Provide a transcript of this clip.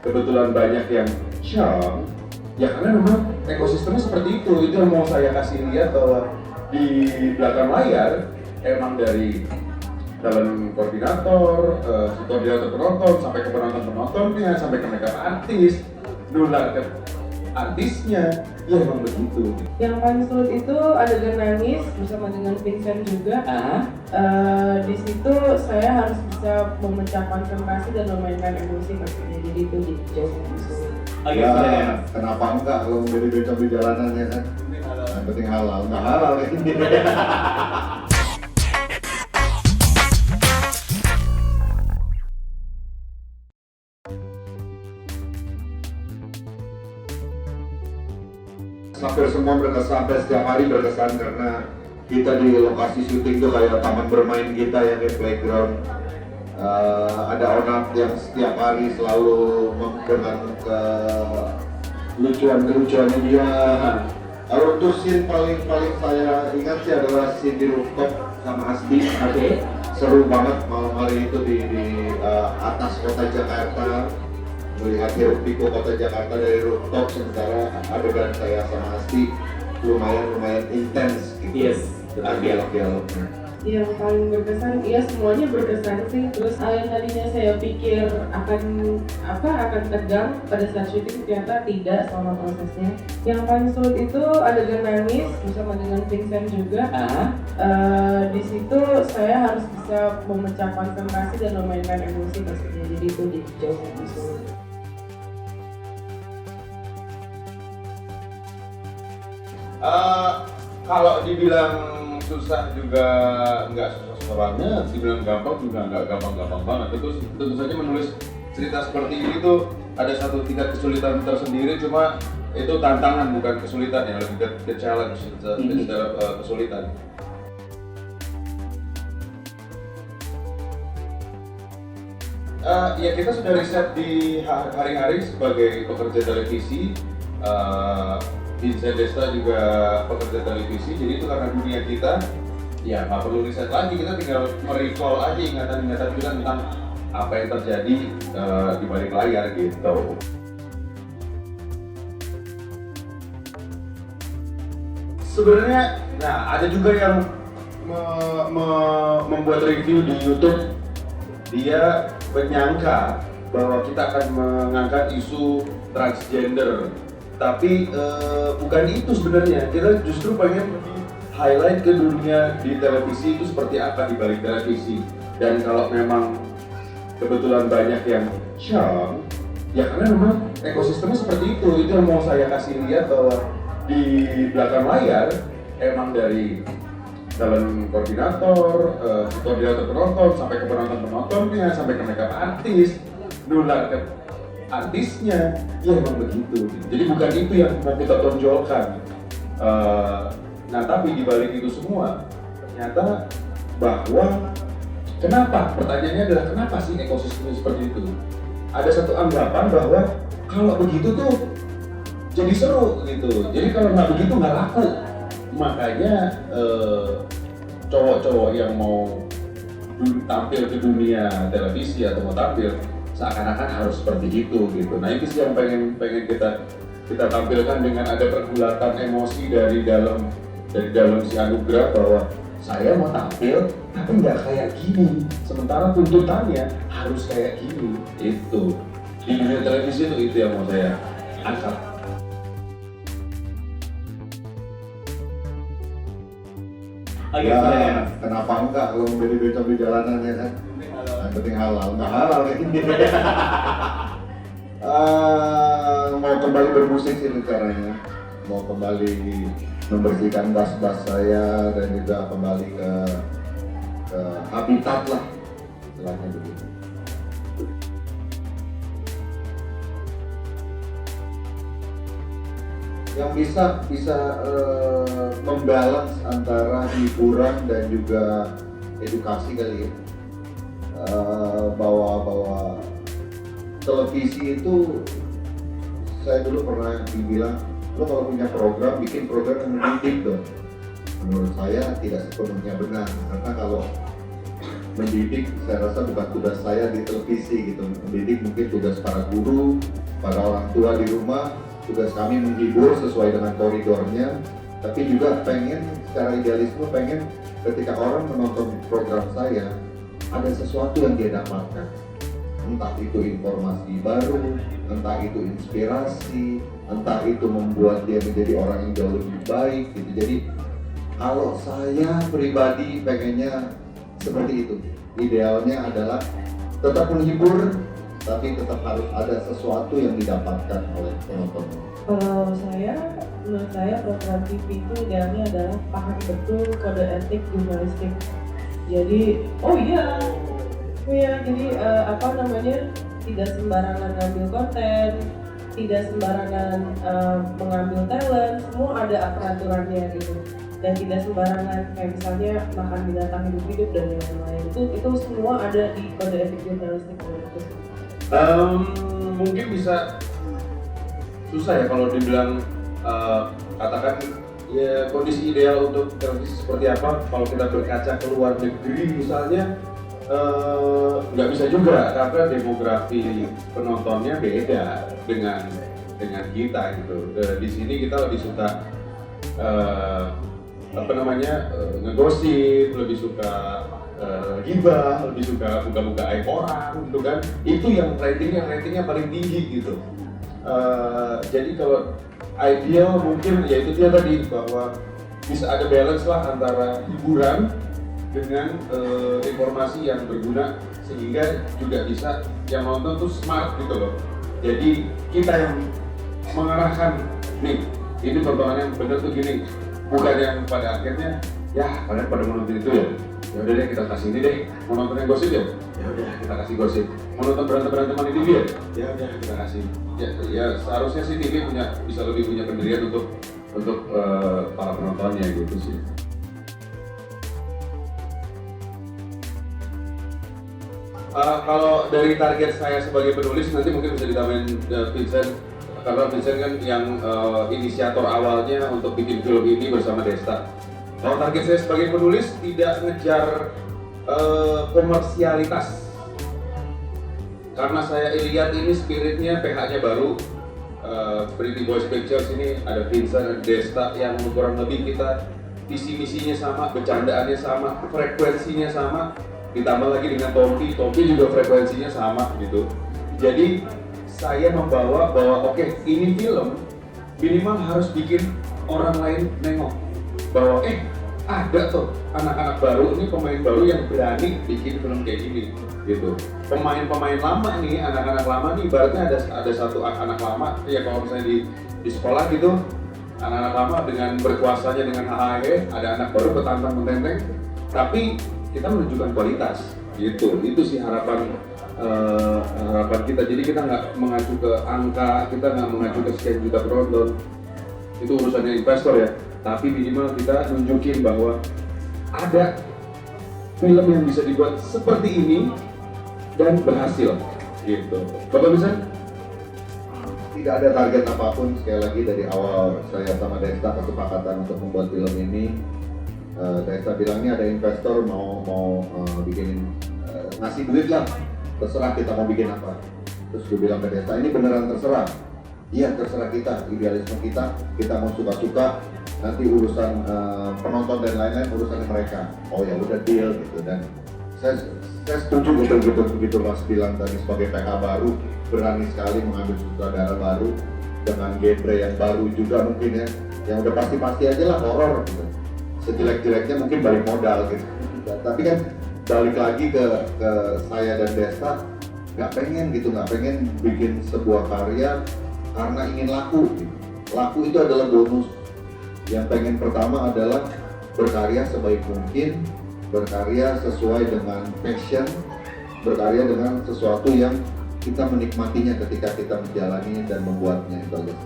kebetulan banyak yang charm, ya karena memang ekosistemnya seperti itu yang mau saya kasih lihat bahwa di belakang layar emang dari talent koordinator, koordinator penonton, sampai ke penontonnya, sampai ke makeup artis, nular ke artisnya, ya emang begitu. Yang paling sulit itu adegan nangis bersama dengan Vincent juga. Di situ saya harus bisa memecah konsentrasi dan memainkan emosi maksudnya, jadi itu jauh lebih sulit. Ya, kenapa enggak kalau menjadi becak di jalanan ya kan? Yang penting halal, nggak halal ya. Hampir semua berkesan, setiap hari berkesan karena kita di lokasi syuting tuh kayak taman bermain kita ya, kayak playground. Ada Onat yang setiap hari selalu dengan kelucuannya dia. Kalau untuk scene paling saya ingat sih adalah scene di rooftop sama Hasbi. Seru banget malam hari itu di atas kota Jakarta, melihat hiruk pikuk kota Jakarta dari rooftop, sementara adegan saya sama Hasbi lumayan intens gitu. Yes, dialognya. Yang paling berkesan, ya semuanya berkesan sih. Terus yang tadinya saya pikir akan tegang pada saat syuting, ternyata tidak selama prosesnya. Yang paling sulit itu adegan nangis bersama dengan Vincent juga. Di situ saya harus bisa memecah konsentrasi dan memainkan emosi maksudnya, jadi itu jauh lebih sulit. Kalau dibilang susah juga nggak susah banget, dibilang gampang juga nggak gampang banget. Tentu saja menulis cerita seperti ini tuh ada satu tingkat kesulitan tersendiri, cuma itu tantangan bukan kesulitan ya, lebih ke challenge secara kesulitan. Ya kita sudah riset di hari-hari sebagai pekerja televisi. Vincent Desta juga pekerja televisi, jadi itu karena dunia kita, ya nggak perlu riset lagi, kita tinggal merecall aja ingatan-ingatan kita tentang apa yang terjadi di balik layar gitu. Sebenarnya, nah ada juga yang membuat review di YouTube, dia menyangka bahwa kita akan mengangkat isu transgender. Tapi bukan itu sebenarnya, kita justru pengen highlight ke dunia di televisi itu seperti apa di balik televisi. Dan kalau memang kebetulan banyak yang charm, ya karena memang ekosistemnya seperti itu yang mau saya kasih lihat bahwa di belakang layar emang dari talent koordinator, koordinator penonton, sampai ke penontonnya, sampai ke makeup artis, nular ke artisnya, ya emang begitu. Jadi bukan itu yang mau kita tonjolkan. Nah tapi dibalik itu semua, ternyata bahwa kenapa? Pertanyaannya adalah kenapa sih ekosistemnya seperti itu? Ada satu anggapan bahwa kalau begitu tuh jadi seru gitu. Jadi kalau nggak begitu nggak laku. Makanya cowok-cowok yang mau tampil ke dunia televisi atau mau tampil seakan-akan harus seperti itu gitu. Nah itu sih yang pengen kita tampilkan dengan ada pergulatan emosi dari dalam si Anugrah bahwa saya mau tampil tapi nggak kayak gini, sementara tuntutannya harus kayak gini. Itu di dunia televisi itu yang mau saya angkat. Ya, kenapa enggak kalau menjadi becak di jalanan ya kan? Yang penting halal, nggak halal ya. Mau kembali bermusik sih rencananya, mau kembali membersihkan bas-bas saya dan juga kembali ke habitat lah, istilahnya begitu. Yang bisa membalance antara hiburan dan juga edukasi kali ya. Bahwa televisi itu, saya dulu pernah dibilang, lo kalau punya program, bikin program yang mendidik dong. Menurut saya tidak sepenuhnya benar, karena kalau mendidik, saya rasa bukan tugas saya di televisi gitu. Mendidik mungkin tugas para guru, para orang tua di rumah, tugas kami menghibur sesuai dengan koridornya. Tapi juga pengen, secara idealisme pengen ketika orang menonton program saya, ada sesuatu yang dia dapatkan. Entah itu informasi baru, entah itu inspirasi, entah itu membuat dia menjadi orang yang jauh lebih baik gitu. Jadi kalau saya pribadi pengennya seperti itu. Idealnya adalah tetap menghibur, tapi tetap harus ada sesuatu yang didapatkan oleh penonton. Kalau menurut saya program TV itu idealnya adalah paham betul kode etik jurnalistik. Jadi, jadi tidak sembarangan ngambil konten, tidak sembarangan mengambil talent, semua ada peraturannya gitu. Dan tidak sembarangan kayak misalnya makan binatang hidup-hidup dan lain-lain. Itu semua ada di kode etik jurnalistik. Mungkin bisa susah ya kalau dibilang katakan ya kondisi ideal untuk televisi seperti apa. Kalau kita berkaca ke luar negeri misalnya nggak bisa juga karena demografi penontonnya beda dengan kita gitu. Di sini kita lebih suka ngegosip, lebih suka gibah, lebih suka buka-buka aib orang gitu kan. Itu yang ratingnya paling tinggi gitu. Jadi kalau ideal mungkin ya itu dia tadi bahwa bisa ada balance lah antara hiburan dengan informasi yang berguna sehingga juga bisa yang nonton tuh smart gitu loh. Jadi kita yang mengarahkan nih ini tontonan yang bener tuh gini, bukan yang pada akhirnya ya kalian pada menonton itu ya udah deh kita kasih ini deh, mau nonton yang gosip ya udah kita kasih gosip, mau nonton berantem di TV ya udah kita kasih ya seharusnya sih TV bisa lebih punya pendirian untuk para penontonnya gitu sih. Kalau dari target saya sebagai penulis nanti mungkin bisa ditambahin Vincent, karena Vincent kan yang inisiator awalnya untuk bikin film ini bersama Desta. Kalau target saya sebagai penulis tidak ngejar komersialitas, karena saya lihat ini spiritnya PH-nya baru. Pretty Boys Pictures ini ada Vincent dan Desta yang kurang lebih kita visi misinya sama, bercandaannya sama, frekuensinya sama. Ditambah lagi dengan Tompi juga frekuensinya sama gitu. Jadi saya membawa bahwa oke, ini film minimal harus bikin orang lain nengok bahwa ada tuh anak-anak baru, ini pemain baru yang berani bikin film kayak gini gitu. Pemain-pemain lama nih, anak-anak lama nih, ibaratnya ada satu anak lama ya kalau misalnya di sekolah gitu, anak-anak lama dengan berkuasanya dengan AHY, ada anak baru petantang mententeng, tapi kita menunjukkan kualitas gitu. Itu sih harapan kita. Jadi kita nggak mengacu ke angka, kita nggak mengacu ke sekian juta penonton, itu urusannya investor ya, tapi minimal kita nunjukin bahwa ada film yang bisa dibuat seperti ini dan berhasil gitu. Bapak bisa? Tidak ada target apapun, sekali lagi dari awal saya sama Desta kesepakatan untuk membuat film ini. Desta bilang ini ada investor mau bikin ngasih duit lah, terserah kita mau bikin apa. Terus gue bilang ke Desta, ini beneran terserah? Iya terserah kita, idealisme kita mau suka-suka, nanti urusan penonton dan lain-lain urusan mereka. Oh ya udah deal gitu. Dan saya setuju begitu Mas bilang tadi, sebagai PH baru berani sekali mengambil sutradara baru dengan genre yang baru juga mungkin ya, yang udah pasti aja lah horor gitu. Sejelek-jeleknya mungkin balik modal gitu. Tapi kan balik lagi ke saya dan Desta, nggak pengen bikin sebuah karya karena ingin laku gitu. Laku itu adalah bonus. Yang pengen pertama adalah berkarya sebaik mungkin, berkarya sesuai dengan passion, berkarya dengan sesuatu yang kita menikmatinya ketika kita menjalani dan membuatnya itu aja.